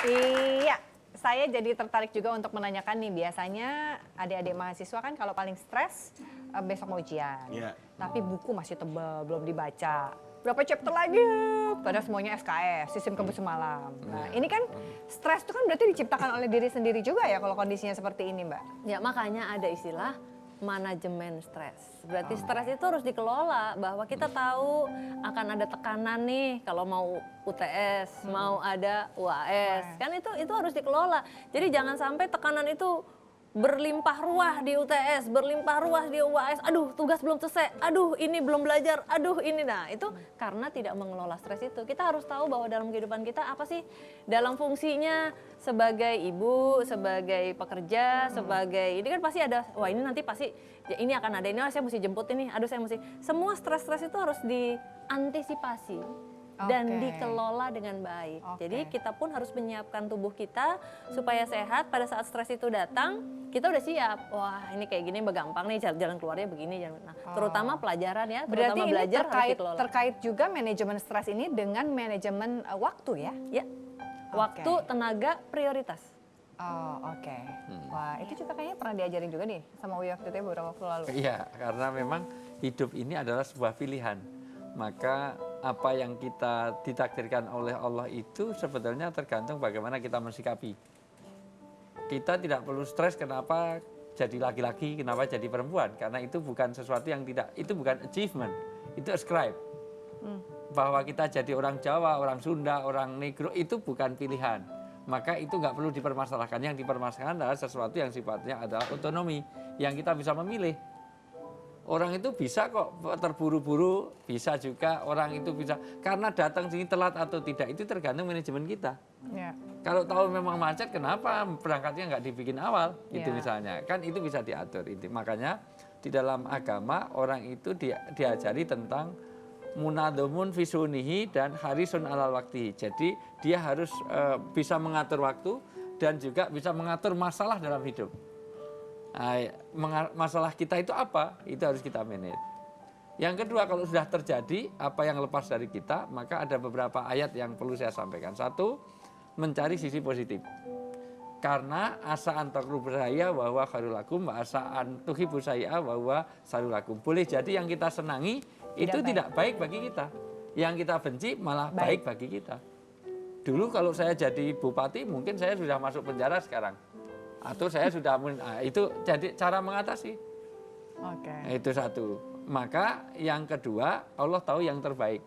Iya, saya jadi tertarik juga untuk menanyakan nih, biasanya adik-adik mahasiswa kan kalau paling stres besok mau ujian. Iya. Tapi buku masih tebal, belum dibaca. Berapa chapter lagi? Padahal semuanya SKS, sistem kampus semalam. Nah, ini kan stres itu kan berarti diciptakan oleh diri sendiri juga ya kalau kondisinya seperti ini, Mbak. Ya makanya ada istilah manajemen stres. Berarti stres itu harus dikelola, bahwa kita tahu akan ada tekanan nih kalau mau UTS, mau ada UAS. Kan itu harus dikelola. Jadi jangan sampai tekanan itu berlimpah ruah di UTS, berlimpah ruah di UAS. Aduh, tugas belum selesai. Aduh, ini belum belajar. Aduh, ini. Nah, itu karena tidak mengelola stres itu. Kita harus tahu bahwa dalam kehidupan kita apa sih dalam fungsinya sebagai ibu, sebagai pekerja, sebagai ini kan pasti ada, wah ini nanti pasti ya ini akan ada, ini saya mesti jemput ini, aduh saya mesti. Semua stres-stres itu harus diantisipasi dan dikelola dengan baik. Jadi kita pun harus menyiapkan tubuh kita supaya sehat. Pada saat stres itu datang, kita udah siap. Wah, ini kayak gini gampang nih, jalan keluarnya begini. Nah, terutama pelajaran ya, Berarti terutama ini belajar harus dikelola. terkait juga manajemen stres ini dengan manajemen waktu ya? Ya, waktu, tenaga, prioritas. Oh, oke. Wah, itu juga kayaknya pernah diajarin juga nih sama Uya waktu itu ya, beberapa waktu lalu. Iya, karena memang hidup ini adalah sebuah pilihan. Maka apa yang kita ditakdirkan oleh Allah itu sebetulnya tergantung bagaimana kita mensikapi. Kita tidak perlu stres kenapa jadi laki-laki, kenapa jadi perempuan. Karena itu bukan sesuatu yang itu bukan achievement, itu ascribe. Bahwa kita jadi orang Jawa, orang Sunda, orang Negro itu bukan pilihan. Maka itu nggak perlu dipermasalahkan. Yang dipermasalahkan adalah sesuatu yang sifatnya adalah otonomi, yang kita bisa memilih. Orang itu bisa kok terburu-buru, bisa juga orang itu bisa. Karena datang sini telat atau tidak, itu tergantung manajemen kita. Ya. Kalau tahu memang macet, kenapa berangkatnya nggak dibikin awal, gitu Ya. misalnya. Kan itu bisa diatur. Makanya di dalam agama orang itu diajari tentang munadomun fisunihi dan harisun alal wakti. Jadi dia harus bisa mengatur waktu dan juga bisa mengatur masalah dalam hidup. Masalah kita itu apa? Itu harus kita manage. Yang kedua, kalau sudah terjadi apa yang lepas dari kita, maka ada beberapa ayat yang perlu saya sampaikan. Satu, mencari sisi positif. Karena asa antakrubu saya bahwa khairulakum, asa antuhibu saya bahwa sarulakum. Boleh jadi yang kita senangi itu tidak baik bagi kita. Yang kita benci malah baik bagi kita. Dulu kalau saya jadi bupati, mungkin saya sudah masuk penjara sekarang. Atau saya sudah, itu jadi cara mengatasi. Itu satu. Maka yang kedua, Allah tahu yang terbaik.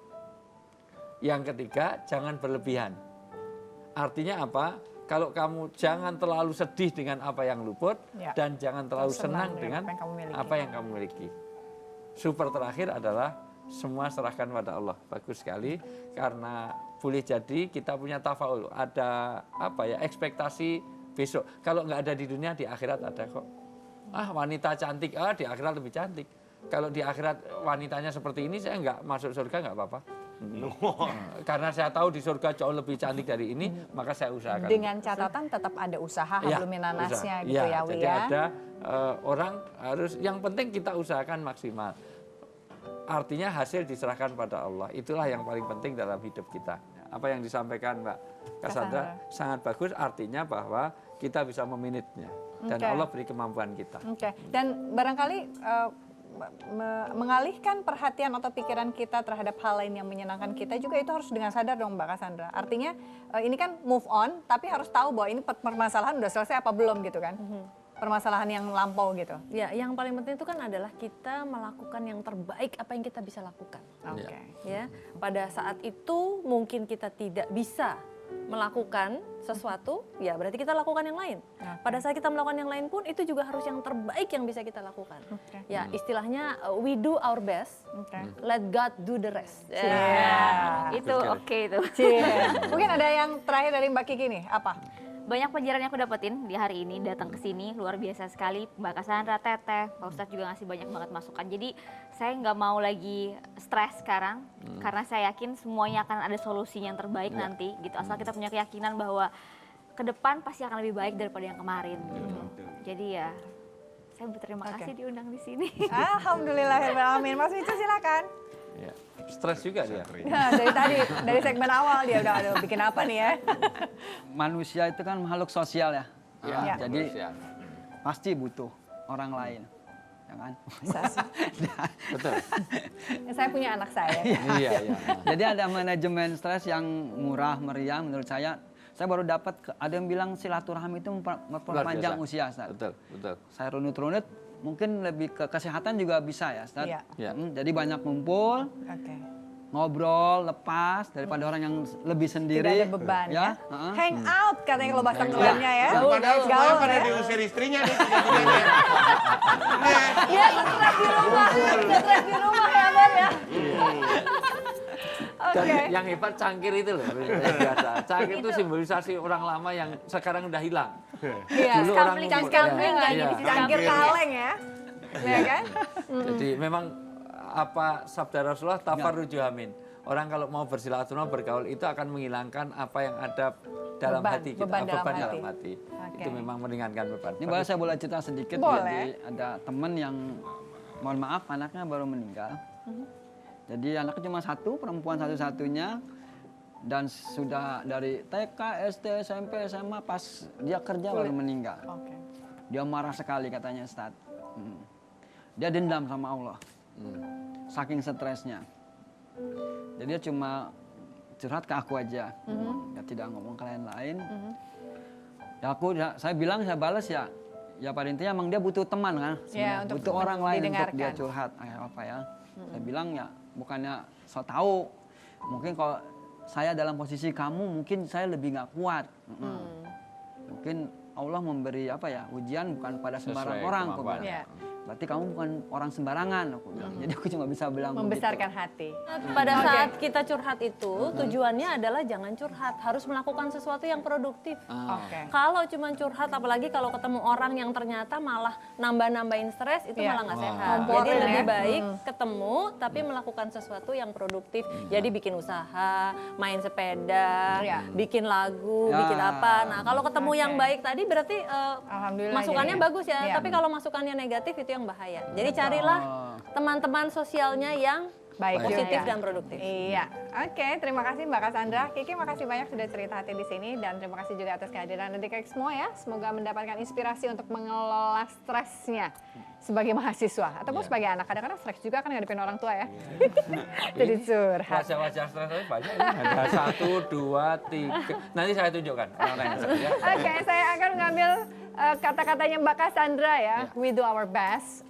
Yang ketiga, jangan berlebihan. Artinya apa? Kalau kamu jangan terlalu sedih dengan apa yang luput, dan jangan terlalu senang dengan apa yang kamu miliki. Super terakhir adalah semua serahkan pada Allah. Bagus sekali, karena boleh jadi kita punya tafaul, ada ekspektasi besok. Kalau nggak ada di dunia, di akhirat ada kok. Wanita cantik, di akhirat lebih cantik. Kalau di akhirat wanitanya seperti ini, saya nggak masuk surga nggak apa-apa. Karena saya tahu di surga jauh lebih cantik dari ini, maka saya usahakan. Dengan catatan tetap ada usaha habluminanasnya gitu ya, Wi. Jadi ada orang harus, yang penting kita usahakan maksimal. Artinya hasil diserahkan pada Allah. Itulah yang paling penting dalam hidup kita. Apa yang disampaikan Mbak Cassandra sangat bagus, artinya bahwa kita bisa memanagenya dan Allah beri kemampuan kita. Dan barangkali mengalihkan perhatian atau pikiran kita terhadap hal lain yang menyenangkan kita juga itu harus dengan sadar dong Mbak Cassandra. Artinya ini kan move on, tapi harus tahu bahwa ini permasalahan udah selesai apa belum gitu kan. Permasalahan yang lampau gitu. Ya, yang paling penting itu kan adalah kita melakukan yang terbaik apa yang kita bisa lakukan. Ya, pada saat itu mungkin kita tidak bisa melakukan sesuatu, ya berarti kita lakukan yang lain. Pada saat kita melakukan yang lain pun itu juga harus yang terbaik yang bisa kita lakukan. Ya, istilahnya we do our best, let God do the rest. Itu oke itu. Mungkin ada yang terakhir dari Mbak Kiki nih, apa? Banyak pelajaran yang aku dapetin di hari ini, datang ke sini luar biasa sekali. Mbak Cassandra, Teteh, Pak Ustadz juga ngasih banyak banget masukan. Jadi saya nggak mau lagi stres sekarang, karena saya yakin semuanya akan ada solusi yang terbaik nanti. Gitu. Asal kita punya keyakinan bahwa ke depan pasti akan lebih baik daripada yang kemarin. Jadi ya, saya berterima kasih diundang di sini. Alhamdulillahirrahmanirrahim. Mas Micu silakan. stres juga dia. Nah, dari tadi, dari segmen awal dia udah aduh, bikin apa nih ya? Manusia itu kan makhluk sosial ya. Iya. Jadi Manusia. pasti butuh orang lain. Ya kan? Betul. Saya punya anak saya. Iya, iya. Jadi ada manajemen stres yang murah meriah menurut saya. Saya baru dapat ada yang bilang silaturahmi itu Luar memperpanjang biasa. usia, Ustaz. Betul, betul. Saya runut-runut mungkin lebih ke kesehatan juga bisa ya, Ustaz. Iya. Iya. Jadi banyak ngumpul, Oke. ngobrol, lepas daripada orang yang lebih Tidak sendiri. ada beban ya. heeh. Hang out katanya kalau bahasa kerennya ya. Padahal semuanya Gaul pada ya. diusir istrinya nih tiga-tiganya. Iya, stres di rumah. Stres di rumah ya, Bar ya. Dan Oke. yang hebat cangkir itu loh, yang biasa. Cangkir itu simbolisasi orang lama yang sekarang udah hilang. Iya, Dulu orang cangkir ngumpul, cangkir ya. nggak Iya. jadi cangkir kaleng ya. Ya kan? Jadi memang apa sabda Rasulullah tafarruju amin. Orang kalau mau bersilaturahmi bergaul itu akan menghilangkan apa yang ada dalam Beban, hati kita, beban dalam dalam hati. hati. Oke. Itu memang meringankan beban. Ini boleh saya boleh cerita sedikit. Boleh. Jadi ada teman yang mohon maaf anaknya baru meninggal. Jadi anaknya cuma satu, perempuan satu-satunya. Dan sudah dari TK, SD, SMP, SMA pas dia kerja baru meninggal. Oke. Dia marah sekali katanya Ustaz. Dia dendam sama Allah. Saking stresnya. Jadi dia cuma curhat ke aku aja. Dia tidak ngomong ke lain-lain. Ya saya bilang saya balas ya. Ya pada intinya emang dia butuh teman kan. Ya, sebenarnya. untuk butuh orang lain untuk dia didengarkan. curhat. Apa ya. Saya bilang ya bukannya so tahu. Mungkin kalau saya dalam posisi kamu mungkin saya lebih nggak kuat. Mungkin Allah memberi apa ya ujian bukan pada sembarang Sesuai orang. Aku kemampuan. bilang. Iya. Berarti kamu bukan orang sembarangan. Aku bilang. Jadi aku cuma bisa bilang Membesarkan begitu. hati. Pada saat kita curhat itu, tujuannya adalah jangan curhat, harus melakukan sesuatu yang produktif. Oke. Kalau cuma curhat, apalagi kalau ketemu orang yang ternyata malah nambah-nambahin stres, itu Iya. malah nggak sehat. Komporin Jadi ya. lebih baik ketemu, tapi melakukan sesuatu yang produktif. Jadi bikin usaha, main sepeda, Iya. bikin lagu, Ya. bikin apa. Nah kalau ketemu Oke. yang baik tadi berarti Alhamdulillah masukannya jadinya. bagus ya. Iya. Tapi kalau masukannya negatif itu yang bahaya. Jadi carilah teman-teman sosialnya yang Baik positif juga. dan produktif. Iya, oke. Terima kasih Mbak Cassandra. Kiki, makasih banyak sudah cerita hati di sini dan terima kasih juga atas kehadiran adik-adik semua ya. Semoga mendapatkan inspirasi untuk mengelola stresnya sebagai mahasiswa ataupun sebagai anak. Kadang-kadang stres juga kan ngadepin orang tua ya. Jadi curhat. Wajah-wajah stres tapi banyak. Ada 1, 2, 3. Nanti saya tunjukkan orang-orang yang stres ya. Oke, saya akan mengambil kata-katanya Mbak Cassandra ya. We do our best,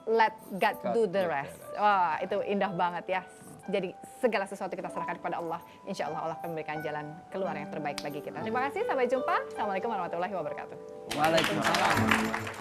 let God do the rest. Wah, itu indah banget ya. Jadi segala sesuatu kita serahkan kepada Allah. Insya Allah Allah akan memberikan jalan keluar yang terbaik bagi kita. Terima kasih, sampai jumpa. Assalamualaikum warahmatullahi wabarakatuh. Waalaikumsalam.